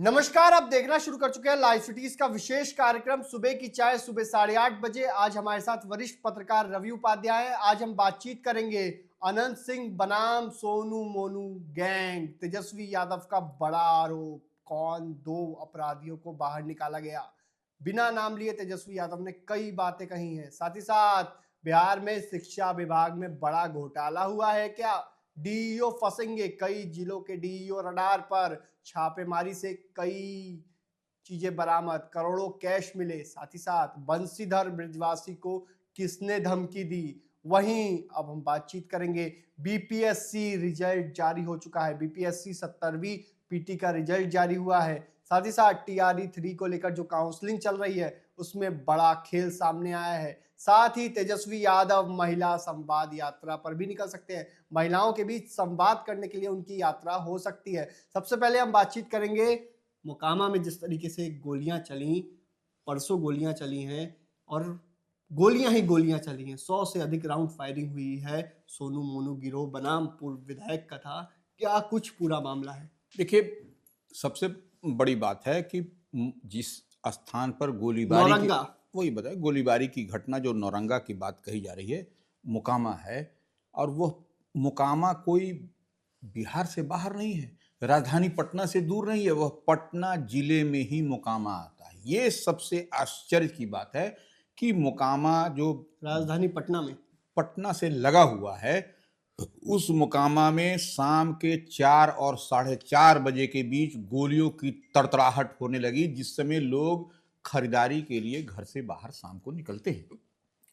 नमस्कार, आप देखना शुरू कर चुके हैं लाइव सिटीज का विशेष कार्यक्रम सुबह की चाय सुबह 8:30 बजे। आज हमारे साथ वरिष्ठ पत्रकार रवि उपाध्याय हैं। आज हम बातचीत करेंगे अनंत सिंह बनाम सोनू मोनू गैंग। तेजस्वी यादव का बड़ा आरोप, कौन दो अपराधियों को बाहर निकाला गया। बिना नाम लिए तेजस्वी यादव ने कई बातें कही हैं। साथ ही साथ बिहार में शिक्षा विभाग में बड़ा घोटाला हुआ है क्या, डीईओ फंसेंगे। कई जिलों के डीईओ रडार पर, छापेमारी से कई चीजें बरामद, करोड़ों कैश मिले। साथ ही साथ बंशीधर ब्रजवासी को किसने धमकी दी। वहीं अब हम बातचीत करेंगे, बीपीएससी रिजल्ट जारी हो चुका है। बीपीएससी 70वीं पीटी का रिजल्ट जारी हुआ है। साथ ही साथ टीआरई 3 को लेकर जो काउंसलिंग चल रही है उसमें बड़ा खेल सामने आया है। साथ ही तेजस्वी यादव महिला संवाद यात्रा पर भी निकल सकते हैं। महिलाओं के बीच संवाद करने के लिए उनकी यात्रा हो सकती है। सबसे पहले हम बातचीत करेंगे मोकामा में जिस तरीके से गोलियां चली, परसों गोलियां चली हैं और गोलियां ही गोलियां चली हैं। 100 से अधिक राउंड फायरिंग हुई है। सोनू मोनू गिरोह बनाम पूर्व विधायक का था। क्या कुछ पूरा मामला है? देखिए, सबसे बड़ी बात है कि जिस स्थान पर गोलीबारी की, वही बताए, गोलीबारी की घटना जो नौरंगा की बात कही जा रही है, मोकामा है। और वो मोकामा कोई बिहार से बाहर नहीं है, राजधानी पटना से दूर नहीं है, वह पटना जिले में ही मोकामा आता है। ये सबसे आश्चर्य की बात है कि मोकामा जो राजधानी पटना से लगा हुआ है, उस मोकामा में शाम के 4 और 4:30 बजे के बीच गोलियों की तड़तड़ाहट होने लगी, जिस समय लोग खरीदारी के लिए घर से बाहर शाम को निकलते हैं।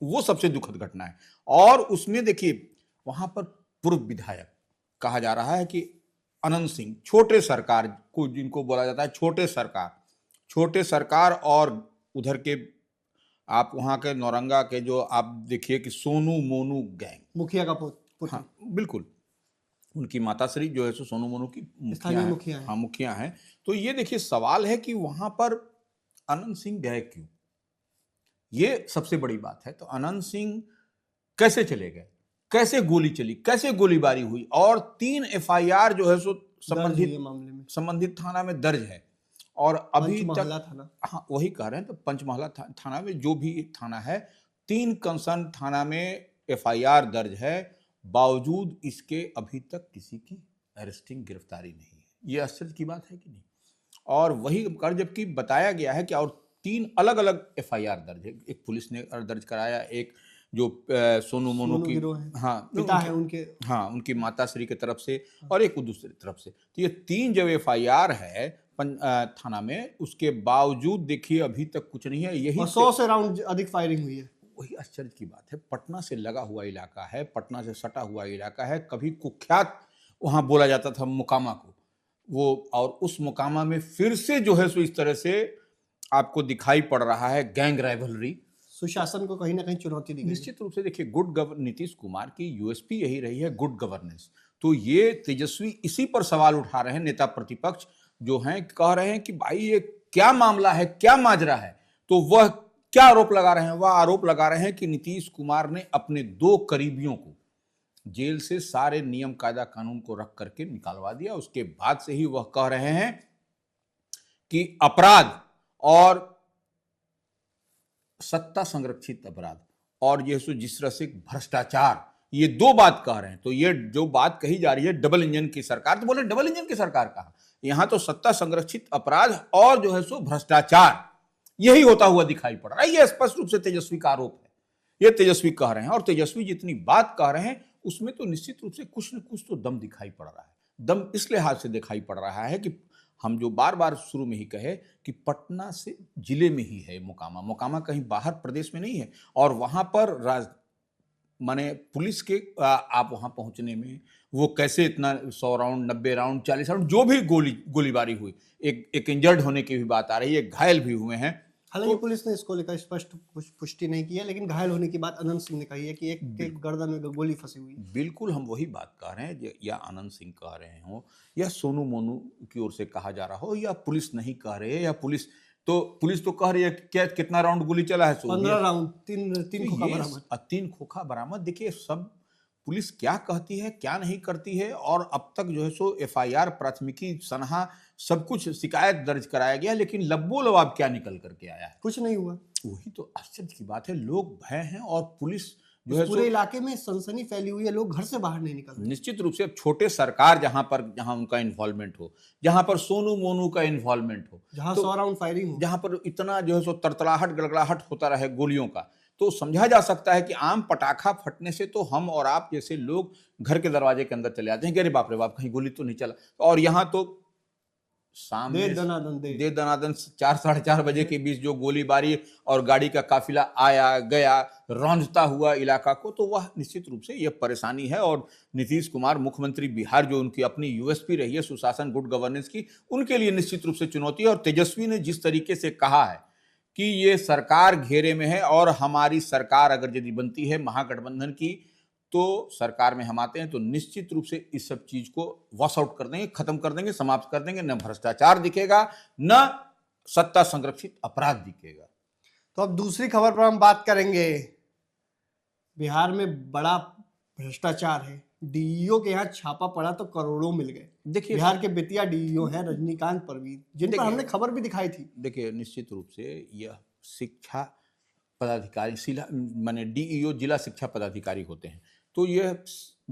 वो सबसे दुखद घटना है। और उसमें देखिए, वहां पर पूर्व विधायक कहा जा रहा है कि अनंत सिंह, छोटे सरकार को जिनको बोला जाता है छोटे सरकार, और उधर के आप वहां के नौरंगा के जो आप देखिए कि सोनू मोनू गैंग, मुखिया का पुत्र। हाँ बिल्कुल, उनकी माताश्री जो है सो सोनू मोनू की मुखिया हैं। तो ये देखिए, सवाल है कि वहां पर अनंत सिंह गए क्यों, ये सबसे बड़ी बात है। तो अनंत सिंह कैसे चले गए, कैसे गोली चली, कैसे गोलीबारी हुई, और 3 एफआईआर जो है सो संबंधित थाना में दर्ज है। और अभी तक, हाँ वही कह रहे हैं, तो पंचमहला थाना में जो भी थाना है, 3 कंसर्न थाना में एफआईआर दर्ज है। बावजूद इसके अभी तक किसी की अरेस्टिंग गिरफ्तारी नहीं है। ये आश्चर्य की बात है कि नहीं। और वही कर, जबकि बताया गया है कि और 3 अलग अलग एफआईआर दर्ज है। एक पुलिस ने दर्ज कराया, एक जो सोनू मोनू की पिता है उनके, उनकी माताश्री की तरफ से, और एक दूसरी तरफ से। तो ये 3 जब एफआईआर है थाना में, उसके बावजूद देखिए अभी तक कुछ नहीं है। यही 100 से राउंड अधिक फायरिंग हुई है। वही आश्चर्य की बात है। पटना से लगा हुआ इलाका है, पटना से सटा हुआ इलाका है। कभी कुख्यात वहां बोला जाता था मोकामा को, वो, और उस मोकामा में फिर से जो है सो इस तरह से आपको दिखाई पड़ रहा है गैंग राइवलरी। सुशासन को कहीं ना कहीं चुनौती दी गई। निश्चित रूप से देखिए, नीतीश कुमार की यूएसपी यही रही है, गुड गवर्नेंस। तो ये तेजस्वी इसी पर सवाल उठा रहे हैं। नेता प्रतिपक्ष जो हैं कह रहे हैं कि भाई ये क्या मामला है, क्या माजरा है। तो वह क्या आरोप लगा रहे हैं? वह आरोप लगा रहे हैं कि नीतीश कुमार ने अपने 2 करीबियों को जेल से सारे नियम कायदा कानून को रख करके निकालवा दिया। उसके बाद से ही वह कह रहे हैं कि अपराध और सत्ता संरक्षित अपराध और ये जिस तरह से भ्रष्टाचार, ये 2 बात कह रहे हैं। तो ये जो बात कही जा रही है डबल इंजन की सरकार, तो बोले डबल इंजन की सरकार कहा, यहां तो सत्ता संरक्षित अपराध और जो है सो भ्रष्टाचार, यही होता हुआ दिखाई पड़ रहा है। यह स्पष्ट रूप से तेजस्वी का आरोप है, यह तेजस्वी कह रहे हैं। और तेजस्वी जितनी बात कह रहे हैं उसमें तो निश्चित रूप से कुछ न कुछ तो दम दिखाई पड़ रहा है। दम इस लिहाज से दिखाई पड़ रहा है कि हम जो बार बार शुरू में ही कहे कि पटना से जिले में ही है मोकामा कहीं बाहर प्रदेश में नहीं है। और वहां पर माने पुलिस के आप वहां पहुंचने में वो कैसे इतना 100 राउंड, 90 राउंड, 40 राउंड, जो भी गोलीबारी हुई, एक इंजर्ड होने की भी बात आ रही है, घायल भी हुए हैं। हालांकि पुलिस ने इसको लेकर स्पष्ट पुष्टि नहीं की है, लेकिन घायल होने की बात अनंत सिंह ने कही है कि एक के गर्दन में गोली फंसी हुई। बिल्कुल, हम वही बात कह रहे हैं, या अनंत सिंह कह रहे हो, या सोनू मोनू की ओर से कहा जा रहा हो, या पुलिस नहीं कह रहे है, या पुलिस तो कह रही है क्या, कितना राउंड गोली चला है? 15 राउंड, 3 खोखा बरामद। 3 खोखा बरामद। देखिए, सब पुलिस क्या कहती है क्या नहीं करती है, और अब तक जो है सो एफआईआर, प्राथमिकी, सनहा, सब कुछ शिकायत दर्ज कराया गया, लेकिन लब्बो लबाब क्या निकल करके आया है? कुछ नहीं हुआ। वही तो आश्चर्य की बात है। लोग भय हैं और पुलिस जो उस है पूरे सो इलाके में सनसनी फैली हुई है, लोग घर से बाहर नहीं निकल रहे। निश्चित रूप से अब छोटे सरकार जहां उनका इन्वॉल्वमेंट हो, जहां पर सोनू मोनू का इन्वॉल्वमेंट हो, जहां तो 100 राउंड फायरिंग हो, जहां पर इतना जो है सो तरतलाहट गड़गड़ाहट होता रहे गोलियों का, तो समझा जा सकता है कि आम पटाखा फटने से तो हम और आप जैसे लोग घर के दरवाजे के अंदर चले आते हैं कि अरे बाप रे बाप, कहीं गोली तो नहीं चला। और यहाँ तो शाम दे में दनादन दे दनादन 4 साढ़े 4 बजे के बीच जो गोलीबारी और गाड़ी का काफिला आया गया रौंदता हुआ इलाका को, तो वह निश्चित रूप से यह परेशानी है। और नीतीश कुमार मुख्यमंत्री बिहार, जो उनकी अपनी यूएसपी रही है सुशासन गुड गवर्नेंस की, उनके लिए निश्चित रूप से चुनौती है। और तेजस्वी ने जिस तरीके से कहा है कि ये सरकार घेरे में है और हमारी सरकार अगर यदि बनती है महागठबंधन की, तो सरकार में हम आते हैं तो निश्चित रूप से इस सब चीज को वॉश आउट कर देंगे, खत्म कर देंगे, समाप्त कर देंगे। न भ्रष्टाचार दिखेगा, न सत्ता संरक्षित अपराध दिखेगा। तो अब दूसरी खबर पर हम बात करेंगे। बिहार में बड़ा भ्रष्टाचार है, डीईओ के यहाँ छापा पड़ा तो करोड़ों मिल गए। देखिए बिहार के बेतिया डीईओ है रजनीकांत परवीन, जिन पर हमने खबर भी दिखाई थी। देखिए निश्चित रूप से यह शिक्षा पदाधिकारी, माने डीईओ जिला शिक्षा पदाधिकारी होते हैं, तो यह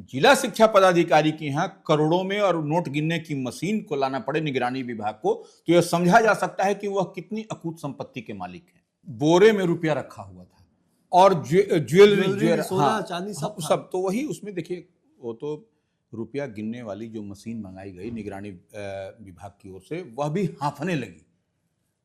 जिला शिक्षा पदाधिकारी के यहाँ करोड़ों में और नोट गिनने की मशीन को लाना पड़े निगरानी विभाग को, तो यह समझा जा सकता है कि वह कितनी अकूत संपत्ति के मालिक हैं। बोरे में रुपया रखा हुआ था और ज्वेलरी, सोना चांदी सब तो वही उसमें। देखिए वो तो रुपया गिनने वाली जो मशीन मंगाई गई निगरानी विभाग की ओर से, वह भी हांफने लगी।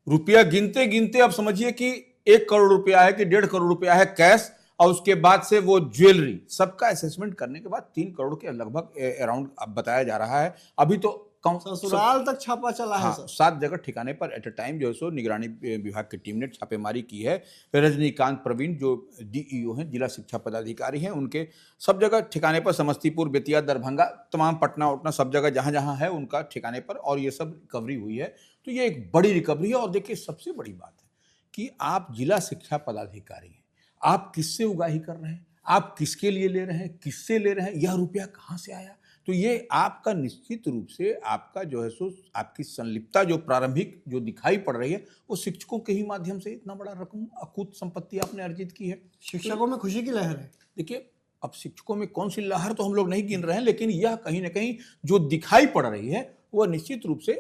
रुपया गिनते गिनते अब समझिए कि 1 करोड़ रुपया है कि 1.5 करोड़ रुपया है कैश, और उसके बाद से वो ज्वेलरी, सबका असेसमेंट करने के बाद 3 करोड़ के लगभग अराउंड अब बताया जा रहा है। अभी तो ससुराल तक छापा चला है। 7 जगह ठिकाने पर एट ए टाइम जो है सो निगरानी विभाग की टीम ने छापेमारी की है। रजनीकांत प्रवीण जो डीईओ हैं, जिला शिक्षा पदाधिकारी हैं, उनके सब जगह ठिकाने पर, समस्तीपुर, बेतिया, दरभंगा, तमाम पटना उटना सब जगह जहां जहां है उनका ठिकाने पर, और ये सब रिकवरी हुई है। तो ये एक बड़ी रिकवरी है। और देखिए सबसे बड़ी बात है कि आप जिला शिक्षा पदाधिकारी हैं, आप किससे उगाही कर रहे हैं, आप किसके लिए ले रहे हैं, किससे ले रहे हैं, यह रुपया कहाँ से आया, तो ये आपका निश्चित रूप से आपका जो है सो आपकी संलिप्तता जो प्रारंभिक जो दिखाई पड़ रही है, वो शिक्षकों के ही माध्यम से इतना बड़ा रकम अकूत संपत्ति आपने अर्जित की है। शिक्षकों में खुशी की लहर है। देखिए अब शिक्षकों में कौन सी लहर तो हम लोग नहीं गिन रहे हैं, लेकिन यह कहीं ना कहीं जो दिखाई पड़ रही है वह निश्चित रूप से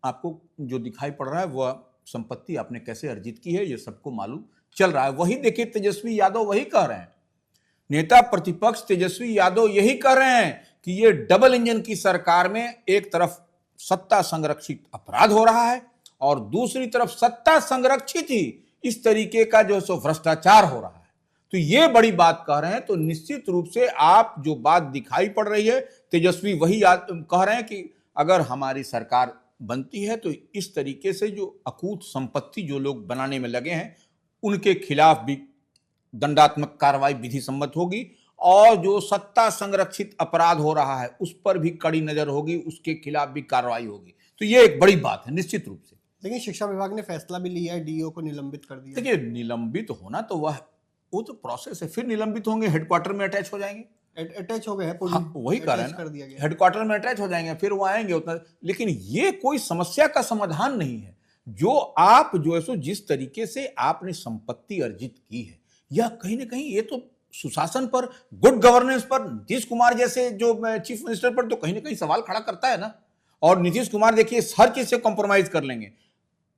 आपको जो दिखाई पड़ रहा है, वह संपत्ति आपने कैसे अर्जित की है ये सबको मालूम चल रहा है। वही देखिए तेजस्वी यादव वही कह रहे हैं, नेता प्रतिपक्ष तेजस्वी यादव यही कह रहे हैं कि ये डबल इंजन की सरकार में एक तरफ सत्ता संरक्षित अपराध हो रहा है और दूसरी तरफ सत्ता संरक्षित ही इस तरीके का जो सो भ्रष्टाचार हो रहा है। तो ये बड़ी बात कह रहे हैं। तो निश्चित रूप से आप जो बात दिखाई पड़ रही है, तेजस्वी वही कह रहे हैं कि अगर हमारी सरकार बनती है तो इस तरीके से जो अकूत संपत्ति जो लोग बनाने में लगे हैं उनके खिलाफ भी दंडात्मक कार्रवाई विधि सम्मत होगी, और जो सत्ता संरक्षित अपराध हो रहा है उस पर भी कड़ी नजर होगी, उसके खिलाफ भी कार्रवाई होगी। तो ये एक बड़ी बात है निश्चित रूप से। लेकिन शिक्षा विभाग ने फैसला भी लिया है, डीओ को निलंबित कर दिया। देखिए निलंबित होना तो वो तो प्रोसेस है, फिर निलंबित होंगे, हेडक्वार्टर में अटैच हो जाएंगे। अटैच हो गए हैं, हाँ, वही कह रहे हैं, हेडक्वार्टर में अटैच हो जाएंगे, फिर वो आएंगे उतना। लेकिन ये कोई समस्या का समाधान नहीं है। जो आप जो है सो जिस तरीके से आपने संपत्ति अर्जित की है, यह कहीं ना कहीं ये तो सुशासन पर, गुड गवर्नेंस पर, नीतीश कुमार जैसे जो चीफ मिनिस्टर पर तो कहीं ना कहीं सवाल खड़ा करता है ना। और नीतीश कुमार देखिए हर चीज से कॉम्प्रोमाइज कर लेंगे,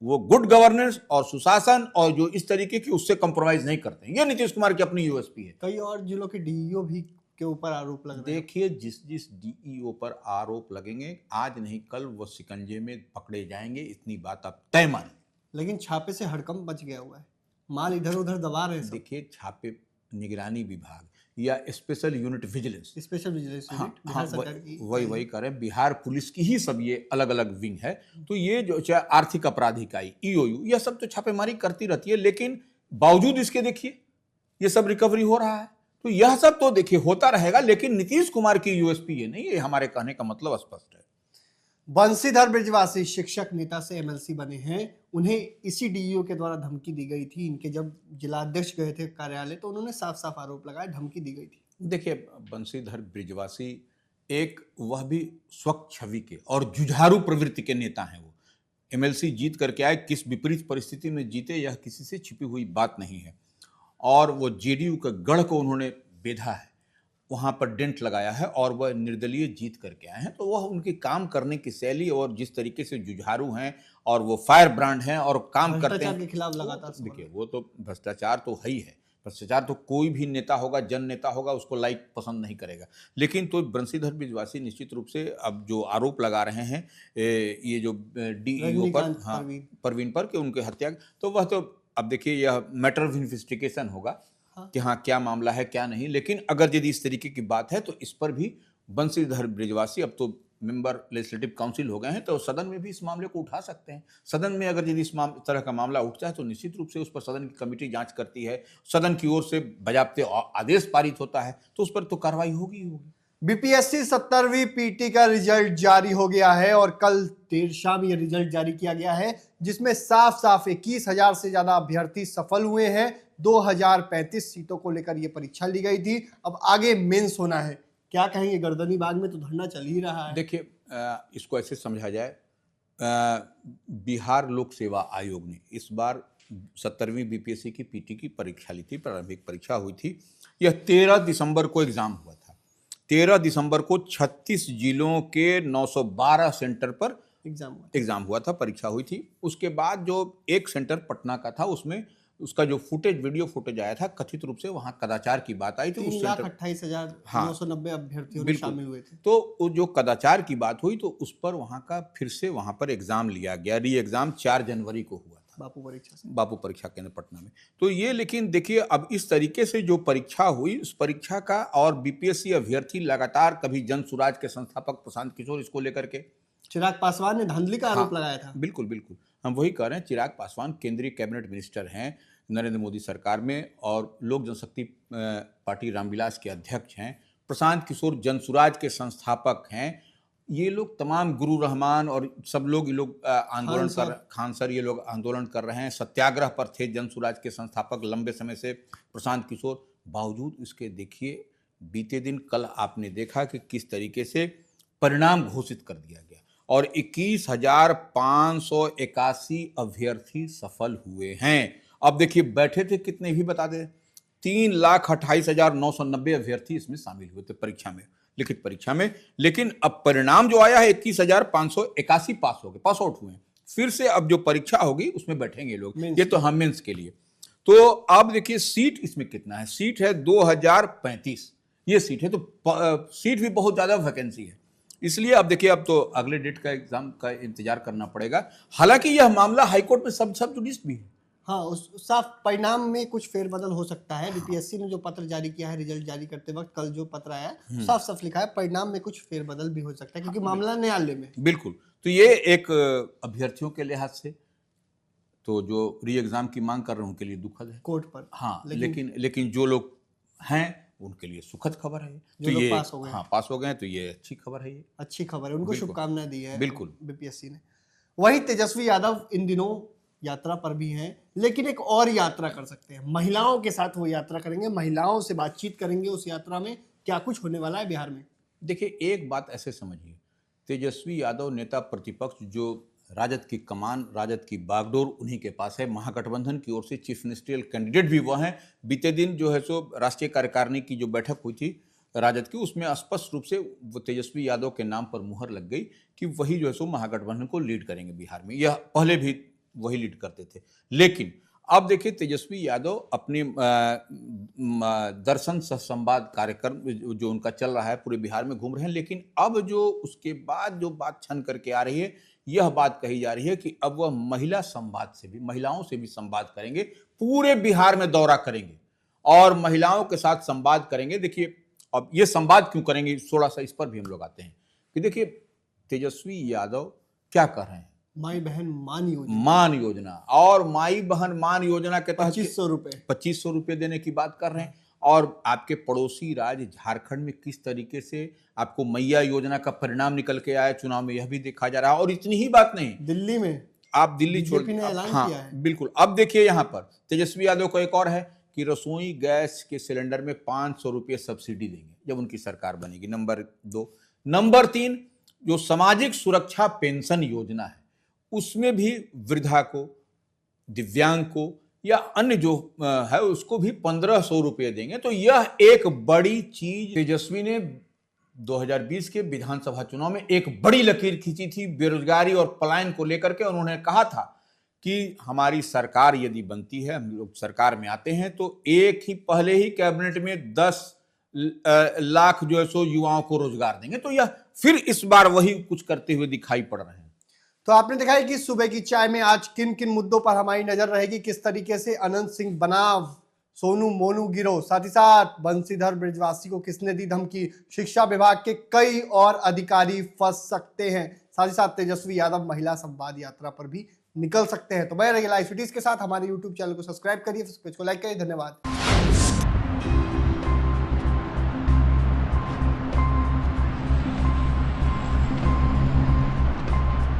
वो गुड गवर्नेंस और सुशासन और जो इस तरीके की उससे कॉम्प्रोमाइज नहीं करते। ये नीतीश कुमार की अपनी यूएसपी है। कई और जिलों के डीईओ भी के ऊपर आरोप लग रहे हैं। देखिए जिस डीईओ पर आरोप लगेंगे, आज नहीं कल वो शिकंजे में पकड़े जाएंगे, इतनी बात आप तय मानिए। लेकिन छापे से हड़कंप बच गया हुआ है, माल इधर उधर दबा रहे हैं। देखिए छापे निगरानी विभाग या स्पेशल यूनिट विजिलेंस, वही कर रहे हैं। बिहार पुलिस की ही सब ये अलग अलग विंग है। तो ये जो चाहे आर्थिक अपराध इकाई ईओयू, यह सब तो छापेमारी करती रहती है, लेकिन बावजूद इसके देखिए ये सब रिकवरी हो रहा है। तो यह सब तो देखिए होता रहेगा, लेकिन नीतीश कुमार की यूएसपी ये नहीं है, हमारे कहने का मतलब स्पष्ट है। बंशीधर ब्रजवासी शिक्षक नेता से एमएलसी बने हैं, उन्हें इसी डीईओ के द्वारा धमकी दी गई थी। इनके जब जिला अध्यक्ष गए थे कार्यालय तो उन्होंने साफ साफ आरोप लगाया, धमकी दी गई थी। देखिए, बंशीधर बृजवासी एक वह भी स्वच्छ छवि के और जुझारू प्रवृत्ति के नेता हैं। वो एमएलसी जीत करके आए, किस विपरीत परिस्थिति में जीते यह किसी से छिपी हुई बात नहीं है। और वो जेडीयू के गढ़ को उन्होंने बेधा है, वहाँ पर डेंट लगाया है और वह निर्दलीय जीत करके आए हैं। तो वह उनकी काम करने की शैली और जिस तरीके से जुझारू हैं और वो फायर ब्रांड हैं और काम करते हैं के खिलाफ लगातार। देखिए, वो तो भ्रष्टाचार तो है ही है। भ्रष्टाचार तो कोई भी नेता होगा, जन नेता होगा, उसको लाइक पसंद नहीं करेगा। लेकिन तो बंशीधर बृजवासी निश्चित रूप से अब जो आरोप लगा रहे हैं ये जो डीईओ पर, हाँ, परवीन पर कि उनके हत्या, तो वह तो अब देखिए यह मैटर ऑफ इन्वेस्टिगेशन होगा कि हाँ क्या मामला है क्या नहीं। लेकिन अगर यदि इस तरीके की बात है तो इस पर भी बंशीधर बृजवासी अब तो मेंबर लेजिस्लेटिव काउंसिल हो गए हैं, तो सदन में भी इस मामले को उठा सकते हैं। सदन में अगर यदि इस तरह का मामला उठता है तो निश्चित रूप से उस पर सदन की कमेटी जांच करती है, सदन की ओर से बाकायदे आदेश पारित होता है, तो उस पर तो कार्रवाई होगी ही होगी। बीपीएससी 70वीं पीटी का रिजल्ट जारी हो गया है और कल देर शाम ये रिजल्ट जारी किया गया है, जिसमें साफ साफ 21,000 से ज्यादा अभ्यर्थी सफल हुए हैं। 2035 सीटों को लेकर ये परीक्षा ली गई थी, अब आगे मेंस होना है। क्या कहेंगे, गर्दनी बाग में तो धरना चल ही रहा है। देखिए, इसको ऐसे समझा जाए, बिहार लोक सेवा आयोग ने इस बार 70वीं बीपीएससी की पीटी की परीक्षा ली थी, प्रारंभिक परीक्षा हुई थी। यह 13 दिसंबर को एग्जाम हुआ था। 13 दिसंबर को 36 जिलों के 912 सेंटर पर एग्जाम हुआ था, परीक्षा हुई थी। उसके बाद जो एक सेंटर पटना का था, उसमें उसका जो वीडियो फुटेज आया था, कथित रूप से वहां कदाचार की बात आई थी। 3,28,990 अभ्यर्थियों में शामिल हुए थे। तो जो कदाचार की बात हुई तो उस पर वहां का फिर से वहां पर एग्जाम लिया गया। री एग्जाम 4 जनवरी को हुआ था बापू परीक्षा केंद्र पटना में। तो ये, लेकिन देखिए अब इस तरीके से जो परीक्षा हुई, उस परीक्षा का और बीपीएससी अभ्यर्थी लगातार, कभी जन सुराज के संस्थापक प्रशांत किशोर इसको लेकर के, चिराग पासवान ने धांधली का आरोप लगाया था। बिल्कुल बिल्कुल, हम वही कह रहे हैं। चिराग पासवान केंद्रीय कैबिनेट मिनिस्टर हैं नरेंद्र मोदी सरकार में और लोक जनशक्ति पार्टी रामविलास के अध्यक्ष हैं। प्रशांत किशोर जनसुराज के संस्थापक हैं। ये लोग तमाम, गुरु रहमान और सब लोग, ये लोग आंदोलन कर, खान सर, ये लोग आंदोलन कर रहे हैं, सत्याग्रह पर थे जनसुराज के संस्थापक लंबे समय से प्रशांत किशोर। बावजूद इसके देखिए बीते दिन, कल आपने देखा कि किस तरीके से परिणाम घोषित कर दिया गया और 21,581 अभ्यर्थी सफल हुए हैं। अब देखिए बैठे थे कितने भी बता दें, 3,28,990 अभ्यर्थी इसमें शामिल हुए थे परीक्षा में, लिखित परीक्षा में। लेकिन अब परिणाम जो आया है 21,581 पास आउट हुए हैं। फिर से अब जो परीक्षा होगी उसमें बैठेंगे लोग, ये तो हम मेंस के लिए। तो अब देखिए सीट इसमें कितना है, सीट है 2035 ये सीट है, तो सीट भी बहुत ज्यादा वैकेंसी है। इसलिए अब देखिए, अब तो अगले डेट का एग्जाम का इंतजार करना पड़ेगा। हालांकि यह मामला हाईकोर्ट में सब जुडिस भी है। हाँ, उस साफ परिणाम में कुछ फेरबदल हो सकता है। बीपीएससी ने जो पत्र जारी किया है रिजल्ट जारी करते वक्त, कल जो पत्र आया है साफ साफ लिखा है परिणाम में कुछ फेरबदल भी हो सकता है, क्योंकि मामला न्यायालय में। बिल्कुल, तो ये एक अभ्यर्थियों के लिहाज से तो जो री एग्जाम की मांग कर रहे हैं उनके लिए दुखद है कोर्ट पर। हाँ, लेकिन जो लोग हैं उनके लिए सुखद खबर है। तो ये पास हो गए, हाँ पास हो गए, तो ये अच्छी खबर है। ये अच्छी खबर है, उनको शुभकामनाएं दी है बिल्कुल बीपीएससी ने। वही तेजस्वी यादव इन दिनों यात्रा पर भी हैं, लेकिन एक और यात्रा कर सकते हैं, महिलाओं के साथ वो यात्रा करेंगे, महिलाओं से बातचीत करेंगे। उस यात्रा में क्या कुछ होने वाला है बिहार में? देखिए, एक बात ऐसे समझिए, तेजस्वी यादव नेता प्रतिपक्ष, जो राजद की कमान, राजद की बागडोर उन्हीं के पास है। महागठबंधन की ओर से चीफ मिनिस्ट्रियल कैंडिडेट भी वो हैं। बीते दिन जो है सो राष्ट्रीय कार्यकारिणी की जो बैठक हुई थी राजद की, उसमें स्पष्ट रूप से वो तेजस्वी यादव के नाम पर मुहर लग गई कि वही जो है सो महागठबंधन को लीड करेंगे बिहार में। यह पहले भी वही लीड करते थे। लेकिन अब देखिए, तेजस्वी यादव अपने दर्शन सह संवाद कार्यक्रम जो उनका चल रहा है, पूरे बिहार में घूम रहे हैं। लेकिन अब जो उसके बाद जो बात छन करके आ रही है, यह बात कही जा रही है कि अब वह महिला संवाद से भी, महिलाओं से भी संवाद करेंगे, पूरे बिहार में दौरा करेंगे और महिलाओं के साथ संवाद करेंगे। देखिए, अब ये संवाद क्यों करेंगे, थोड़ा सा इस पर भी हम लोग आते हैं कि देखिए तेजस्वी यादव क्या कर रहे हैं। माई बहन मान योजना और माई बहन मान योजना के तहत 2500 रुपए देने की बात कर रहे हैं। और आपके पड़ोसी राज्य झारखंड में किस तरीके से आपको मैया योजना का परिणाम निकल के आया चुनाव में, यह भी देखा जा रहा है। और इतनी ही बात नहीं, दिल्ली में आप दिल्ली छोड़, हाँ बिल्कुल। अब देखिए यहाँ पर तेजस्वी यादव को एक और है कि रसोई गैस के सिलेंडर में 500 रुपये सब्सिडी देंगे जब उनकी सरकार बनेगी, नंबर 2। नंबर 3, जो सामाजिक सुरक्षा पेंशन योजना है उसमें भी वृद्धा को, दिव्यांग को या अन्य जो है उसको भी 1500 रुपये देंगे। तो यह एक बड़ी चीज तेजस्वी ने 2020 के विधानसभा चुनाव में एक बड़ी लकीर खींची थी बेरोजगारी और पलायन को लेकर के। उन्होंने कहा था कि हमारी सरकार यदि बनती है, हम लोग सरकार में आते हैं तो पहले ही कैबिनेट में 10 लाख जो है सो युवाओं को रोजगार देंगे। तो यह फिर इस बार वही कुछ करते हुए दिखाई पड़ रहे हैं। तो आपने देखा है कि सुबह की चाय में आज किन किन मुद्दों पर हमारी नजर रहेगी, किस तरीके से अनंत सिंह बनाम सोनू मोनू गिरोह, साथ ही साथ बंशीधर ब्रजवासी को किसने दी धमकी, शिक्षा विभाग के कई और अधिकारी फंस सकते हैं, साथ ही साथ तेजस्वी यादव महिला संवाद यात्रा पर भी निकल सकते हैं। तो बने रहिए लाइव सिटीज के साथ, हमारे यूट्यूब चैनल को सब्सक्राइब करिए, पेज को लाइक करिए। धन्यवाद।